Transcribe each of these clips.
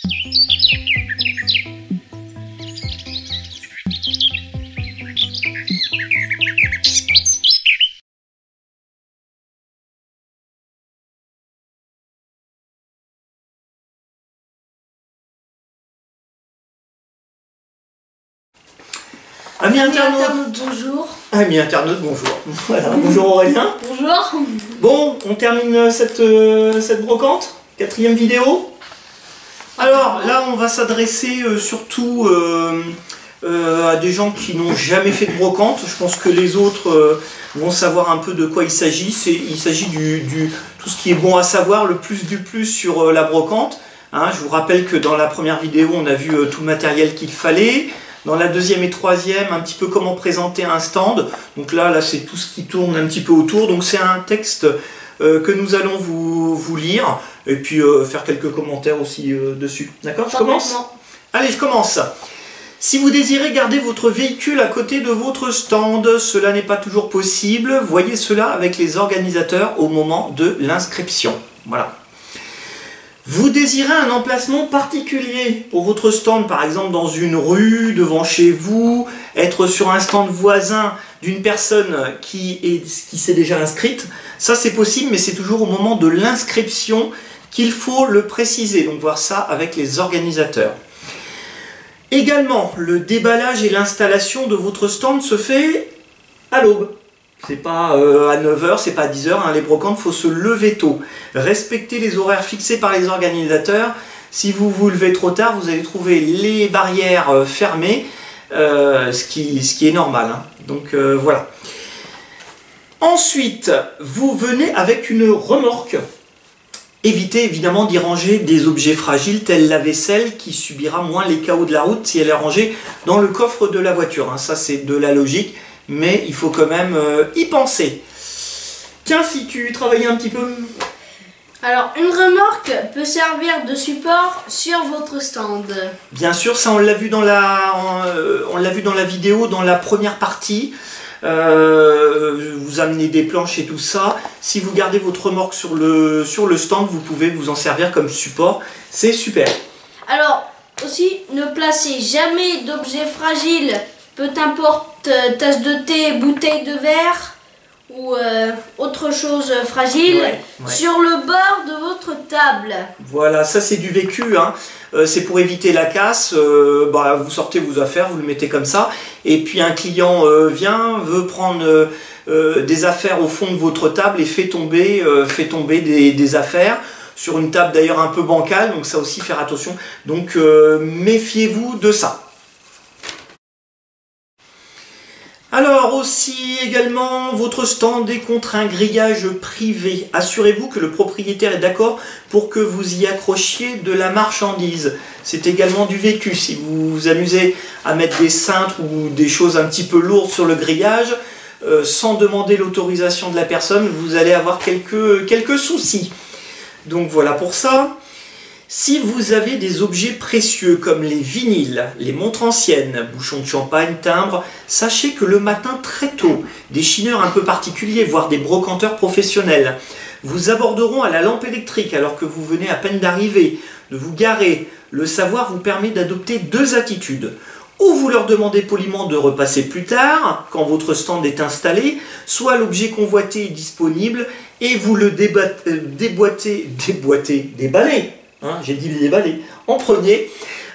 Amis internautes, bonjour. Amis internautes, bonjour. Voilà, bonjour Aurélien. Bonjour. Bon, on termine cette brocante, 4e vidéo. Alors là, on va s'adresser surtout à des gens qui n'ont jamais fait de brocante. Je pense que les autres vont savoir un peu de quoi il s'agit. Il s'agit du tout ce qui est bon à savoir, le plus du plus sur la brocante. Hein, je vous rappelle que dans la première vidéo, on a vu tout le matériel qu'il fallait. Dans la 2e et 3e, un petit peu comment présenter un stand. Donc là c'est tout ce qui tourne un petit peu autour. Donc c'est un texte que nous allons vous lire et puis faire quelques commentaires aussi dessus. D'accord? Je commence? Allez, je commence. Si vous désirez garder votre véhicule à côté de votre stand, cela n'est pas toujours possible. Voyez cela avec les organisateurs au moment de l'inscription. Voilà. Vous désirez un emplacement particulier pour votre stand, par exemple dans une rue, devant chez vous, être sur un stand voisin d'une personne qui s'est déjà inscrite. Ça c'est possible, mais c'est toujours au moment de l'inscription qu'il faut le préciser. Donc voir ça avec les organisateurs. Également, le déballage et l'installation de votre stand se fait à l'aube. C'est pas à 9 h, c'est pas à 10 h, hein, les brocantes, il faut se lever tôt. Respectez les horaires fixés par les organisateurs. Si vous vous levez trop tard, vous allez trouver les barrières fermées, ce qui est normal. Hein. Donc voilà. Ensuite, vous venez avec une remorque. Évitez évidemment d'y ranger des objets fragiles tels la vaisselle qui subira moins les chaos de la route si elle est rangée dans le coffre de la voiture. Hein. Ça c'est de la logique. Mais il faut quand même y penser. Tiens, si tu travaillais un petit peu... Alors, une remorque peut servir de support sur votre stand. Bien sûr, ça on l'a vu dans la vidéo, dans la première partie. Vous amenez des planches et tout ça. Si vous gardez votre remorque sur le stand, vous pouvez vous en servir comme support. C'est super. Alors, aussi, ne placez jamais d'objets fragiles. Peu importe, tasse de thé, bouteille de verre ou autre chose fragile, sur le bord de votre table. Voilà, ça c'est du vécu, hein. C'est pour éviter la casse. Vous sortez vos affaires, vous le mettez comme ça. Et puis un client vient, veut prendre des affaires au fond de votre table et fait tomber des affaires. Sur une table d'ailleurs un peu bancale, donc ça aussi faire attention. Donc méfiez-vous de ça. Alors aussi également, votre stand est contre un grillage privé. Assurez-vous que le propriétaire est d'accord pour que vous y accrochiez de la marchandise. C'est également du vécu. Si vous vous amusez à mettre des cintres ou des choses un petit peu lourdes sur le grillage, sans demander l'autorisation de la personne, vous allez avoir quelques soucis. Donc voilà pour ça. Si vous avez des objets précieux comme les vinyles, les montres anciennes, bouchons de champagne, timbres, sachez que le matin très tôt, des chineurs un peu particuliers, voire des brocanteurs professionnels, vous aborderont à la lampe électrique alors que vous venez à peine d'arriver, de vous garer. Le savoir vous permet d'adopter 2 attitudes. Ou vous leur demandez poliment de repasser plus tard, quand votre stand est installé, soit l'objet convoité est disponible et vous le déballez. Hein, j'ai dit déballer en premier,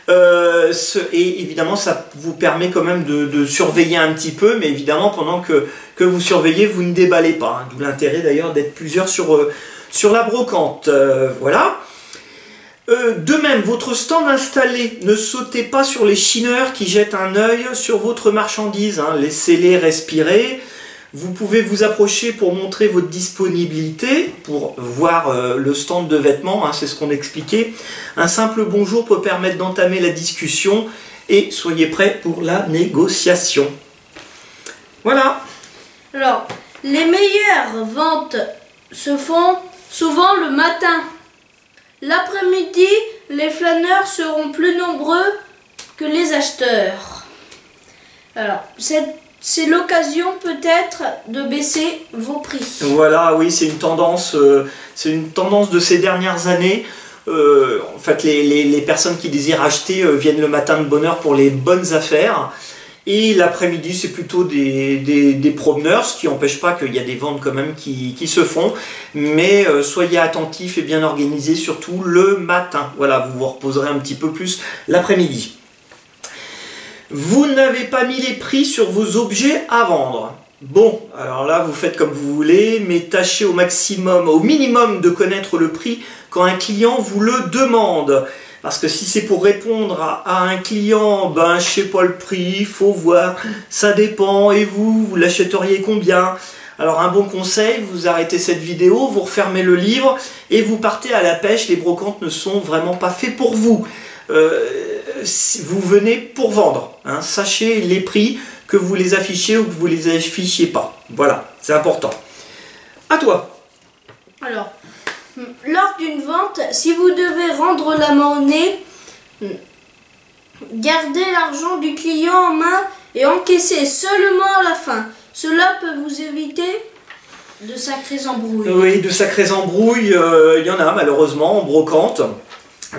et évidemment ça vous permet quand même de surveiller un petit peu, mais évidemment pendant que vous surveillez, vous ne déballez pas, hein, d'où l'intérêt d'ailleurs d'être plusieurs sur la brocante. Voilà. De même, votre stand installé, ne sautez pas sur les chineurs qui jettent un œil sur votre marchandise, hein, laissez-les respirer. Vous pouvez vous approcher pour montrer votre disponibilité, pour voir le stand de vêtements, hein, c'est ce qu'on expliquait. Un simple bonjour peut permettre d'entamer la discussion et soyez prêts pour la négociation. Voilà. Alors, les meilleures ventes se font souvent le matin. L'après-midi, les flâneurs seront plus nombreux que les acheteurs. Alors, c'est l'occasion peut-être de baisser vos prix. Voilà, oui, c'est une tendance de ces dernières années. en fait, les personnes qui désirent acheter viennent le matin de bonne heure pour les bonnes affaires. Et l'après-midi, c'est plutôt des promeneurs, ce qui n'empêche pas qu'il y a des ventes quand même qui se font. Mais soyez attentifs et bien organisés, surtout le matin. Voilà, vous vous reposerez un petit peu plus l'après-midi. Vous n'avez pas mis les prix sur vos objets à vendre. Bon, alors là, vous faites comme vous voulez, mais tâchez au maximum, au minimum de connaître le prix quand un client vous le demande. Parce que si c'est pour répondre à un client, ben je sais pas le prix, il faut voir, ça dépend, et vous l'achèteriez combien? Alors un bon conseil, vous arrêtez cette vidéo, vous refermez le livre et vous partez à la pêche. Les brocantes ne sont vraiment pas faits pour vous. Vous venez pour vendre, hein. Sachez les prix, que vous les affichez ou que vous les affichiez pas. Voilà, c'est important. À toi. Alors, lors d'une vente, si vous devez rendre la monnaie, gardez l'argent du client en main et encaissez seulement à la fin. Cela peut vous éviter de sacrées embrouilles. Oui, de sacrées embrouilles, il y en a malheureusement en brocante.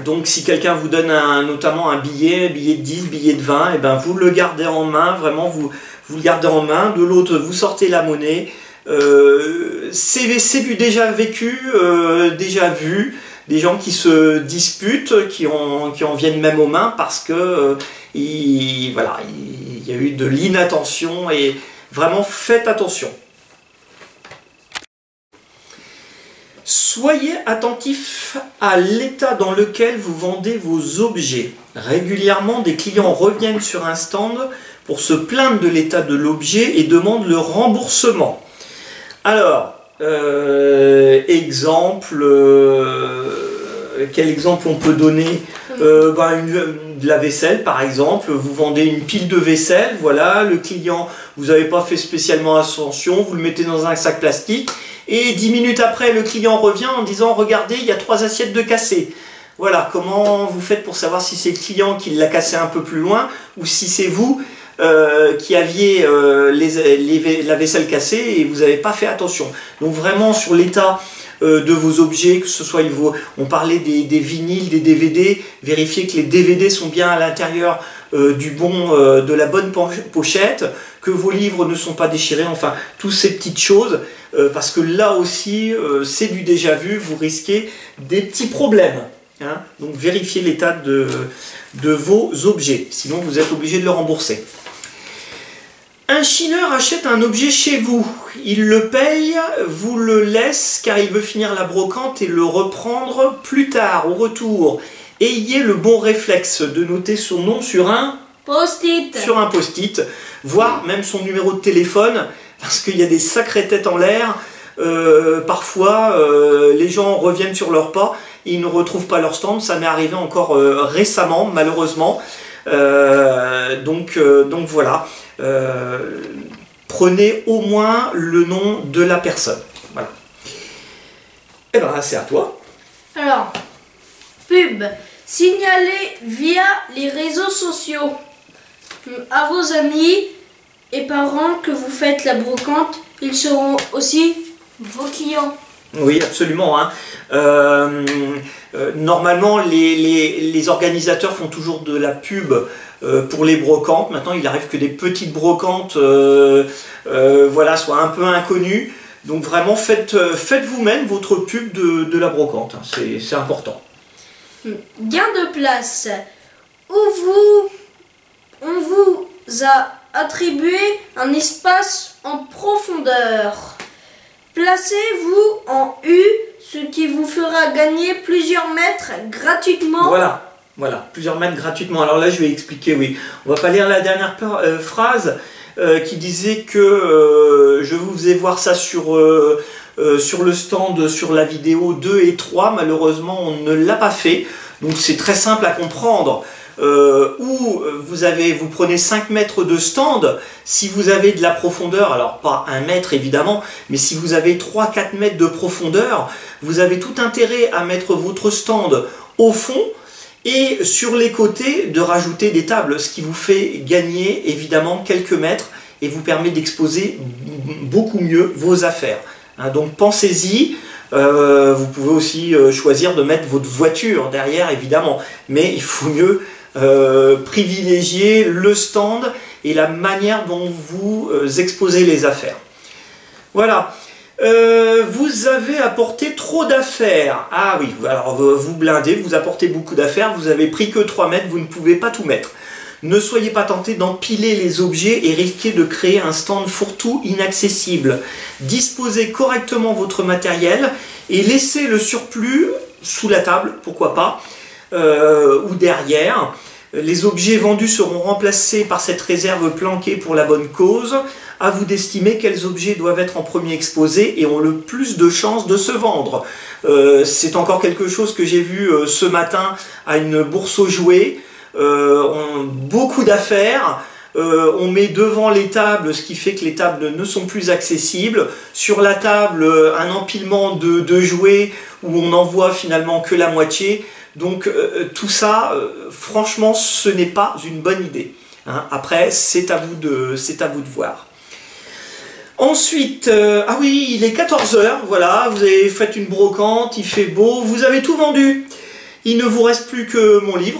Donc si quelqu'un vous donne notamment un billet de 10, billet de 20, et ben vous le gardez en main, vraiment vous le gardez en main. De l'autre, vous sortez la monnaie. C'est du déjà vécu, déjà vu, des gens qui se disputent, qui en viennent même aux mains parce que voilà, il y a eu de l'inattention et vraiment faites attention. Soyez attentif à l'état dans lequel vous vendez vos objets. Régulièrement, des clients reviennent sur un stand pour se plaindre de l'état de l'objet et demandent le remboursement. Alors, quel exemple on peut donner? De la vaisselle par exemple, vous vendez une pile de vaisselle, voilà, le client, vous n'avez pas fait spécialement attention, vous le mettez dans un sac plastique, et 10 minutes après, le client revient en disant « Regardez, il y a 3 assiettes de cassées ». Voilà, comment vous faites pour savoir si c'est le client qui l'a cassé un peu plus loin, ou si c'est vous qui aviez la vaisselle cassée et vous n'avez pas fait attention. Donc vraiment sur l'état de vos objets, que ce soit, on parlait des vinyles, des DVD, vérifiez que les DVD sont bien à l'intérieur de la bonne pochette, que vos livres ne sont pas déchirés, enfin, toutes ces petites choses, parce que là aussi, c'est du déjà vu, vous risquez des petits problèmes. Hein. Donc vérifiez l'état de vos objets, sinon vous êtes obligé de le rembourser. Un chineur achète un objet chez vous, il le paye, vous le laisse car il veut finir la brocante et le reprendre plus tard, au retour. Ayez le bon réflexe de noter son nom sur un post-it, voire même son numéro de téléphone, parce qu'il y a des sacrées têtes en l'air. Parfois, les gens reviennent sur leur pas, ils ne retrouvent pas leur stand, ça m'est arrivé encore récemment, malheureusement. Donc voilà. Prenez au moins le nom de la personne. Voilà. Et ben c'est à toi. Alors, pub. Signalez via les réseaux sociaux à vos amis et parents que vous faites la brocante. Ils seront aussi vos clients. Oui, absolument. Hein. Normalement, les organisateurs font toujours de la pub pour les brocantes. Maintenant, il arrive que des petites brocantes voilà, soient un peu inconnues. Donc vraiment, faites vous-même votre pub de la brocante. Hein. C'est important. Gain de place. On vous a attribué un espace en profondeur. Placez-vous en U, ce qui vous fera gagner plusieurs mètres gratuitement. Voilà, plusieurs mètres gratuitement. Alors là, je vais expliquer, oui. On va pas lire la dernière phrase qui disait que je vous faisais voir ça sur le stand, sur la vidéo 2 et 3. Malheureusement, on ne l'a pas fait. Donc c'est très simple à comprendre. Vous prenez 5 mètres de stand, si vous avez de la profondeur, alors pas 1 mètre évidemment, mais si vous avez 3-4 mètres de profondeur, vous avez tout intérêt à mettre votre stand au fond et sur les côtés de rajouter des tables, ce qui vous fait gagner évidemment quelques mètres et vous permet d'exposer beaucoup mieux vos affaires. Hein, donc pensez-y. Vous pouvez aussi choisir de mettre votre voiture derrière, évidemment. Mais il faut mieux privilégier le stand et la manière dont vous exposez les affaires. Voilà. Vous avez apporté trop d'affaires. Ah oui, alors vous blindez, vous apportez beaucoup d'affaires, vous avez pris que 3 mètres, vous ne pouvez pas tout mettre. Ne soyez pas tenté d'empiler les objets et risquer de créer un stand fourre-tout inaccessible. Disposez correctement votre matériel et laissez le surplus sous la table, pourquoi pas, ou derrière. Les objets vendus seront remplacés par cette réserve planquée pour la bonne cause. À vous d'estimer quels objets doivent être en premier exposés et ont le plus de chances de se vendre. C'est encore quelque chose que j'ai vu ce matin à une bourse aux jouets. Beaucoup d'affaires, on met devant les tables, ce qui fait que les tables ne sont plus accessibles. Sur la table, un empilement de jouets où on n'en voit finalement que la moitié. Donc tout ça, franchement, ce n'est pas une bonne idée. Hein. Après, c'est à vous de voir. Ensuite, ah oui, il est 14 h, voilà, vous avez fait une brocante, il fait beau, vous avez tout vendu. Il ne vous reste plus que mon livre,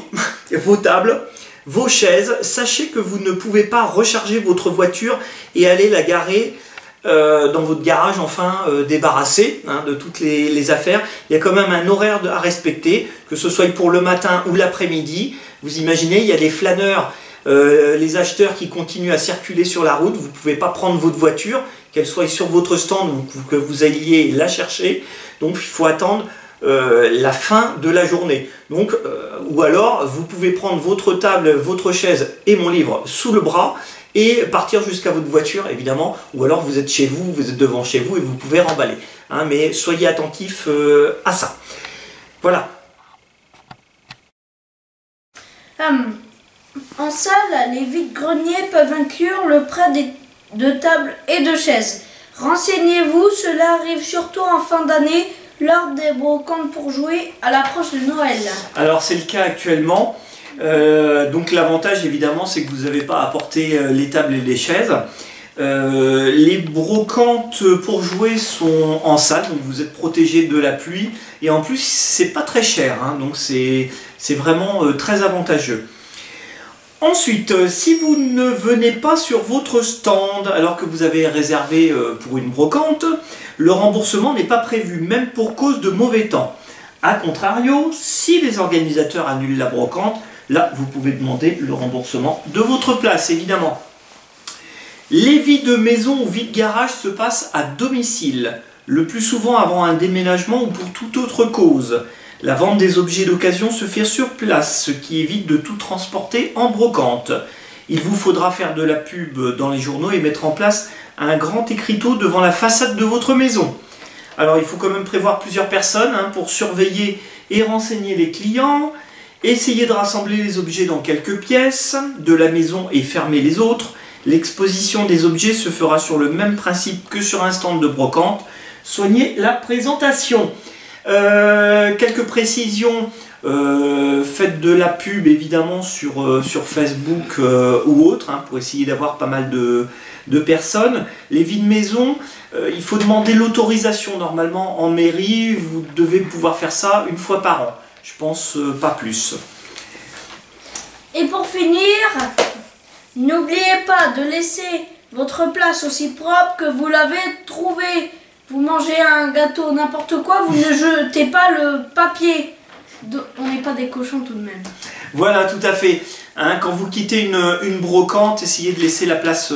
vos tables, vos chaises. Sachez que vous ne pouvez pas recharger votre voiture et aller la garer dans votre garage, enfin débarrassé de toutes les affaires. Il y a quand même un horaire à respecter, que ce soit pour le matin ou l'après-midi. Vous imaginez, il y a des flâneurs, les acheteurs qui continuent à circuler sur la route. Vous ne pouvez pas prendre votre voiture, qu'elle soit sur votre stand ou que vous alliez la chercher. Donc il faut attendre la fin de la journée. Donc, ou alors vous pouvez prendre votre table, votre chaise et mon livre sous le bras et partir jusqu'à votre voiture, évidemment, ou alors vous êtes chez vous, vous êtes devant chez vous et vous pouvez remballer. Hein, mais soyez attentifs à ça. Voilà. En salle, les vides-greniers peuvent inclure le prêt de tables et de chaises. Renseignez-vous, cela arrive surtout en fin d'année, lors des brocantes pour jouer à l'approche de Noël. Alors c'est le cas actuellement. Donc l'avantage évidemment c'est que vous n'avez pas à porter les tables et les chaises. Les brocantes pour jouer sont en salle, donc vous êtes protégé de la pluie et en plus c'est pas très cher, hein, donc c'est vraiment très avantageux. Ensuite, si vous ne venez pas sur votre stand alors que vous avez réservé pour une brocante, le remboursement n'est pas prévu, même pour cause de mauvais temps. A contrario, si les organisateurs annulent la brocante, là, vous pouvez demander le remboursement de votre place, évidemment. Les vides maison ou vides garage se passent à domicile, le plus souvent avant un déménagement ou pour toute autre cause. La vente des objets d'occasion se fait sur place, ce qui évite de tout transporter en brocante. Il vous faudra faire de la pub dans les journaux et mettre en place un grand écriteau devant la façade de votre maison. Alors il faut quand même prévoir plusieurs personnes pour surveiller et renseigner les clients, essayer de rassembler les objets dans quelques pièces de la maison et fermer les autres. L'exposition des objets se fera sur le même principe que sur un stand de brocante. Soignez la présentation. Quelques précisions, faites de la pub évidemment sur Facebook ou autre, pour essayer d'avoir pas mal de personnes. Les vides maison, il faut demander l'autorisation normalement en mairie, vous devez pouvoir faire ça une fois par an, je pense pas plus. Et pour finir, n'oubliez pas de laisser votre place aussi propre que vous l'avez trouvée. Vous mangez un gâteau, n'importe quoi, vous ne jetez pas le papier. On n'est pas des cochons tout de même. Voilà, tout à fait. Quand vous quittez une brocante, essayez de laisser la place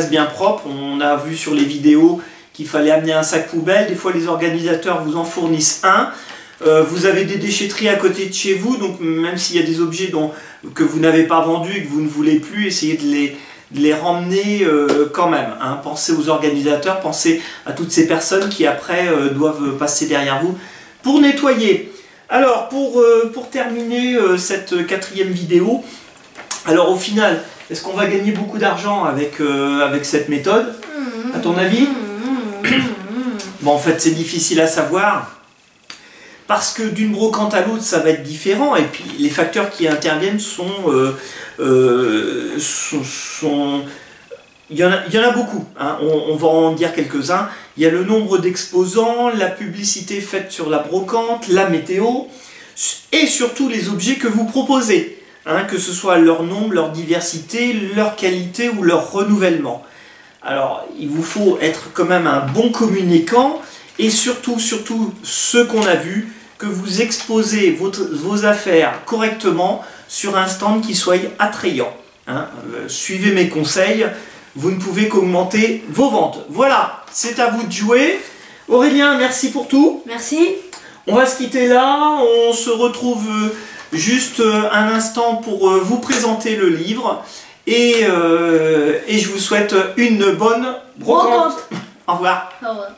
bien propre. On a vu sur les vidéos qu'il fallait amener un sac poubelle. Des fois, les organisateurs vous en fournissent un. Vous avez des déchetteries à côté de chez vous, donc même s'il y a des objets que vous n'avez pas vendus et que vous ne voulez plus, essayez de les ramener quand même. Pensez aux organisateurs, pensez à toutes ces personnes qui après doivent passer derrière vous pour nettoyer. Alors pour terminer cette 4e vidéo, alors au final, est-ce qu'on va gagner beaucoup d'argent avec cette méthode, à ton avis? Bon, en fait c'est difficile à savoir. Parce que d'une brocante à l'autre, ça va être différent. Et puis, les facteurs qui interviennent il y en a beaucoup. On va en dire quelques-uns. Il y a le nombre d'exposants, la publicité faite sur la brocante, la météo, et surtout les objets que vous proposez, hein, que ce soit leur nombre, leur diversité, leur qualité ou leur renouvellement. Alors, il vous faut être quand même un bon communicant, et surtout, ce qu'on a vu, que vous exposez vos affaires correctement sur un stand qui soit attrayant. Hein. Suivez mes conseils, vous ne pouvez qu'augmenter vos ventes. Voilà, c'est à vous de jouer. Aurélien, merci pour tout. Merci. On va se quitter là, on se retrouve juste un instant pour vous présenter le livre. Et je vous souhaite une bonne brocante. Au revoir. Au revoir.